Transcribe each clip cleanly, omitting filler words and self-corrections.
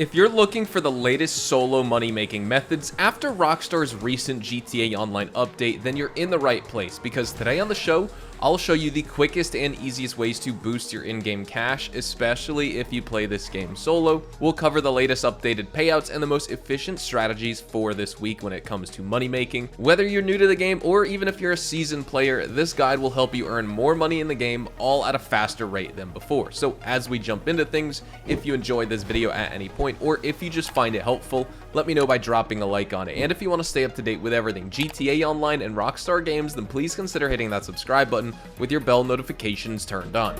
If you're looking for the latest solo money-making methods after Rockstar's recent GTA Online update, then you're in the right place, because today on the show, I'll show you the quickest and easiest ways to boost your in-game cash, especially if you play this game solo. We'll cover the latest updated payouts and the most efficient strategies for this week when it comes to money making. Whether you're new to the game or even if you're a seasoned player, this guide will help you earn more money in the game, all at a faster rate than before. So as we jump into things, if you enjoyed this video at any point, or if you just find it helpful, let me know by dropping a like on it. And if you want to stay up to date with everything GTA Online and Rockstar games, then please consider hitting that subscribe button with your bell notifications turned on.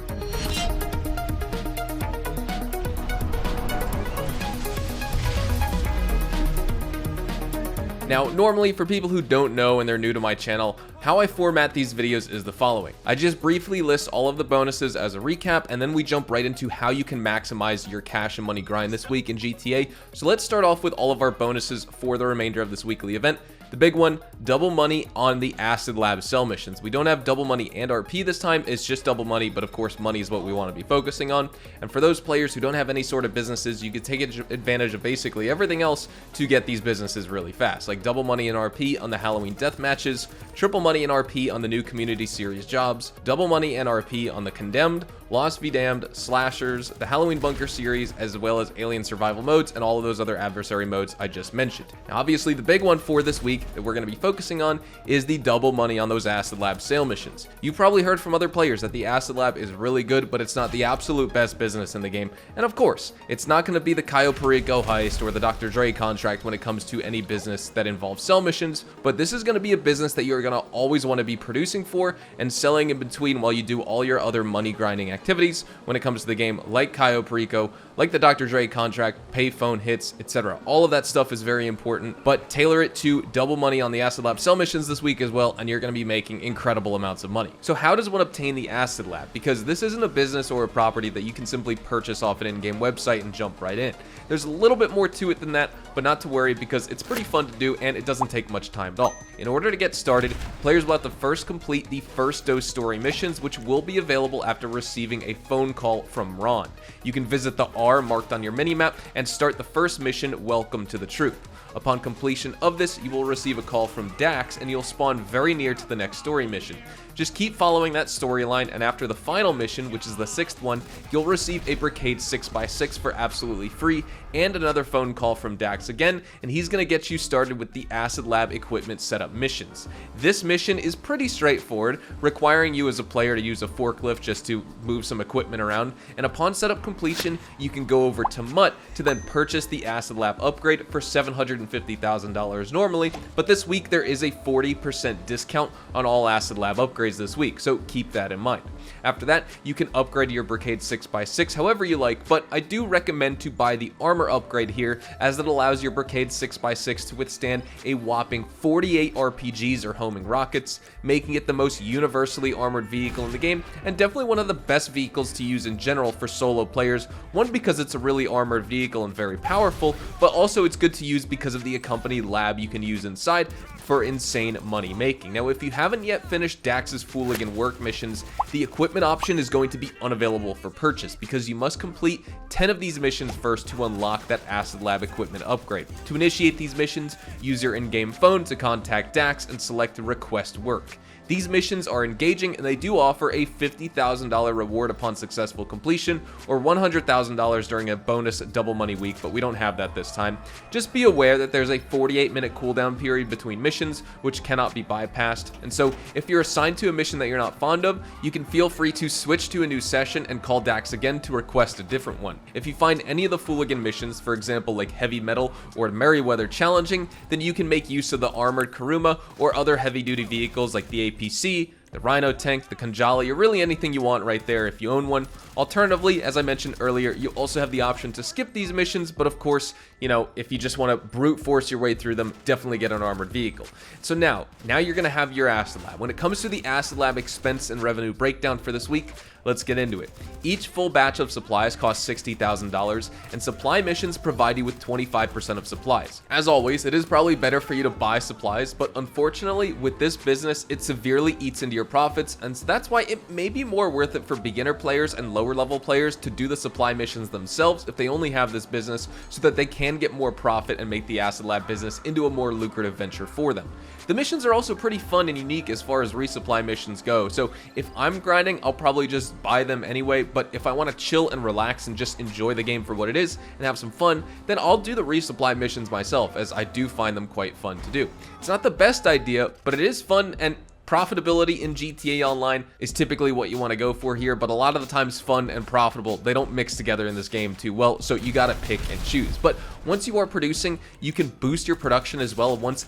Now, normally for people who don't know and they're new to my channel, how I format these videos is the following. I just briefly list all of the bonuses as a recap, and then we jump right into how you can maximize your cash and money grind this week in GTA. So let's start off with all of our bonuses for the remainder of this weekly event. The big one, double money on the Acid Lab sell missions. We don't have double money and RP this time, it's just double money, but of course money is what we want to be focusing on. And for those players who don't have any sort of businesses, you can take advantage of basically everything else to get these businesses really fast, like double money and RP on the Halloween death matches, triple money and RP on the new community series jobs, double money and RP on the Condemned, Lost v Damned, Slashers, the Halloween Bunker series, as well as Alien Survival modes and all of those other adversary modes I just mentioned. Now obviously the big one for this week that we're going to be focusing on is the double money on those Acid Lab sale missions. You've probably heard from other players that the Acid Lab is really good, but it's not the absolute best business in the game. And of course, it's not going to be the Cayo Perico heist or the Dr. Dre contract when it comes to any business that involves sell missions, but this is going to be a business that you're going to always want to be producing for and selling in between while you do all your other money grinding activities when it comes to the game, like Cayo Perico, like the Dr. Dre contract, payphone hits, etc. All of that stuff is very important, but tailor it to double money on the Acid Lab sell missions this week as well, and you're going to be making incredible amounts of money. So how does one obtain the Acid Lab? Because this isn't a business or a property that you can simply purchase off an in-game website and jump right in. There's a little bit more to it than that, but not to worry because it's pretty fun to do and it doesn't take much time at all. In order to get started, players will have to first complete the first dose story missions, which will be available after receiving a phone call from Ron. You can visit the R marked on your minimap and start the first mission, Welcome to the Truth. Upon completion of this, you will receive a call from Dax and you'll spawn very near to the next story mission. Just keep following that storyline, and after the final mission, which is the 6th one, you'll receive a Brigade 6x6 for absolutely free and another phone call from Dax again, and he's going to get you started with the Acid Lab equipment setup missions. This mission is pretty straightforward, requiring you as a player to use a forklift just to move some equipment around, and upon setup completion, you can go over to Mutt to then purchase the Acid Lab upgrade for $750,000 normally, but this week there is a 40% discount on all Acid Lab upgrades this week, so keep that in mind. After that, you can upgrade your Brigade 6x6 however you like, but I do recommend to buy the armor upgrade here, as it allows your Brigade 6x6 to withstand a whopping 48 RPGs or homing rockets, making it the most universally armored vehicle in the game, and definitely one of the best vehicles to use in general for solo players. One, because it's a really armored vehicle and very powerful, but also it's good to use because of the accompanied lab you can use inside for insane money making. Now, if you haven't yet finished Dax's Fooligan work missions, the equipment option is going to be unavailable for purchase because you must complete 10 of these missions first to unlock that Acid Lab equipment upgrade. To initiate these missions, use your in-game phone to contact Dax and select Request Work. These missions are engaging and they do offer a $50,000 reward upon successful completion, or $100,000 during a bonus double money week, but we don't have that this time. Just be aware that there's a 48-minute cooldown period between missions, which cannot be bypassed, and so if you're assigned to a mission that you're not fond of, you can feel free to switch to a new session and call Dax again to request a different one. If you find any of the Fooligan missions, for example like Heavy Metal or Merryweather, challenging, then you can make use of the Armored Kuruma or other heavy-duty vehicles like the APC, the Rhino tank, the Kanjali, or really anything you want right there if you own one. Alternatively, as I mentioned earlier, you also have the option to skip these missions, but of course, you know, if you just want to brute force your way through them, definitely get an armored vehicle. So now you're going to have your Acid Lab. When it comes to the Acid Lab expense and revenue breakdown for this week, Let's get into it. Each full batch of supplies costs $60,000, and supply missions provide you with 25% of supplies. As always, it is probably better for you to buy supplies, but unfortunately, with this business, it severely eats into your profits, and so that's why it may be more worth it for beginner players and lower level players to do the supply missions themselves if they only have this business, so that they can get more profit and make the Acid Lab business into a more lucrative venture for them. The missions are also pretty fun and unique as far as resupply missions go, so if I'm grinding, I'll probably just buy them anyway, but if I want to chill and relax and just enjoy the game for what it is and have some fun, then I'll do the resupply missions myself, as I do find them quite fun to do. It's not the best idea, but it is fun, and profitability in GTA Online is typically what you want to go for here, but a lot of the times fun and profitable, they don't mix together in this game too well, so you gotta pick and choose. But once you are producing, you can boost your production as well once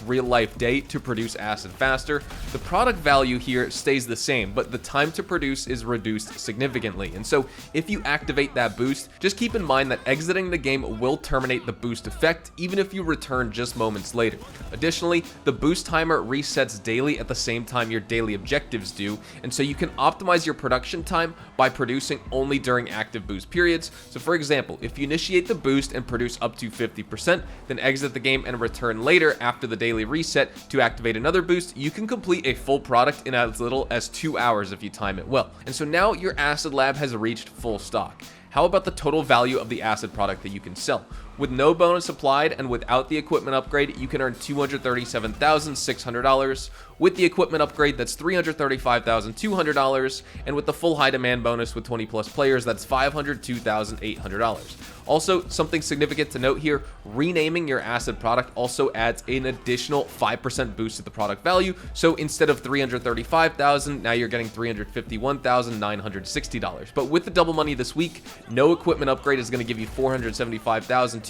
real life day to produce acid faster. The product value here stays the same, but the time to produce is reduced significantly. And so if you activate that boost, just keep in mind that exiting the game will terminate the boost effect, even if you return just moments later. Additionally, the boost timer resets daily at the same time your daily objectives do, and so you can optimize your production time by producing only during active boost periods. So for example, if you initiate the boost and produce up to 50%, then exit the game and return later after the daily reset to activate another boost, you can complete a full product in as little as 2 hours if you time it well. And so now your Acid Lab has reached full stock. How about the total value of the acid product that you can sell? With no bonus applied and without the equipment upgrade, you can earn $237,600. With the equipment upgrade, that's $335,200. And with the full high demand bonus with 20 plus players, that's $502,800. Also, something significant to note here, renaming your acid product also adds an additional 5% boost to the product value. So instead of $335,000, now you're getting $351,960. But with the double money this week, no equipment upgrade is going to give you $475,200.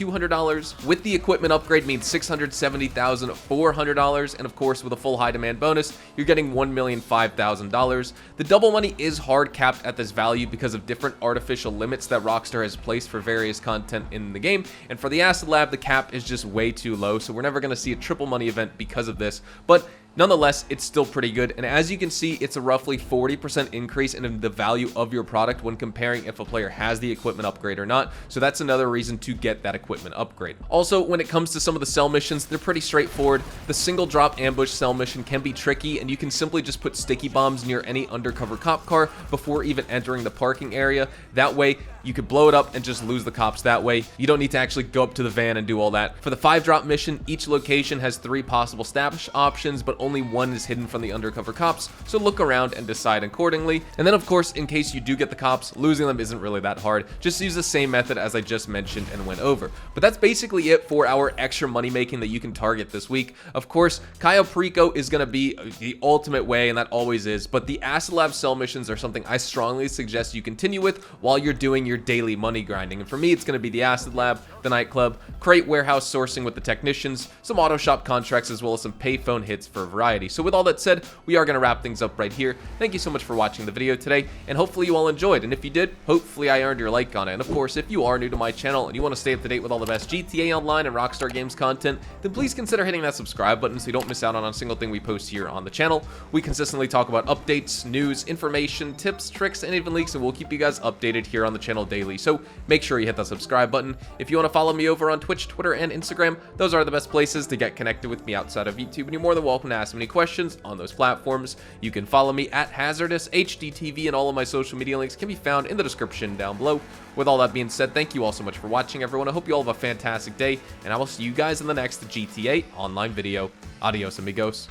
With the equipment upgrade means $670,400, and of course with a full high demand bonus, you're getting $1,005,000. The double money is hard capped at this value because of different artificial limits that Rockstar has placed for various content in the game, and for the Acid Lab, the cap is just way too low, so we're never going to see a triple money event because of this, but nonetheless, it's still pretty good, and as you can see, it's a roughly 40% increase in the value of your product when comparing if a player has the equipment upgrade or not, so that's another reason to get that equipment upgrade. Also, when it comes to some of the cell missions, they're pretty straightforward. The single drop ambush cell mission can be tricky, and you can simply just put sticky bombs near any undercover cop car before even entering the parking area. That way, you could blow it up and just lose the cops that way. You don't need to actually go up to the van and do all that. For the 5-drop mission, each location has 3 possible stash options, but only one is hidden from the undercover cops, so look around and decide accordingly. And then of course, in case you do get the cops, losing them isn't really that hard. Just use the same method as I just mentioned and went over. But that's basically it for our extra money making that you can target this week. Of course, Cayo Perico is going to be the ultimate way, and that always is, but the Acid Lab cell missions are something I strongly suggest you continue with while you're doing your daily money grinding. And for me, it's going to be the Acid Lab, the nightclub, crate warehouse sourcing with the technicians, some auto shop contracts, as well as some payphone hits for a variety. So with all that said, we are going to wrap things up right here. Thank you so much for watching the video today, and hopefully you all enjoyed. And if you did, hopefully I earned your like on it. And of course, if you are new to my channel and you want to stay up to date with all the best GTA Online and Rockstar Games content, then please consider hitting that subscribe button so you don't miss out on a single thing we post here on the channel. We consistently talk about updates, news, information, tips, tricks, and even leaks, and we'll keep you guys updated here on the channel daily. So make sure you hit that subscribe button. If you want to follow me over on Twitch, Twitter, and Instagram, those are the best places to get connected with me outside of YouTube, and you're more than welcome to ask me any questions on those platforms. You can follow me at HazardousHDTV, and all of my social media links can be found in the description down below. With all that being said, thank you all so much for watching, everyone. I hope you all have a fantastic day, and I will see you guys in the next GTA Online video. Adios, amigos.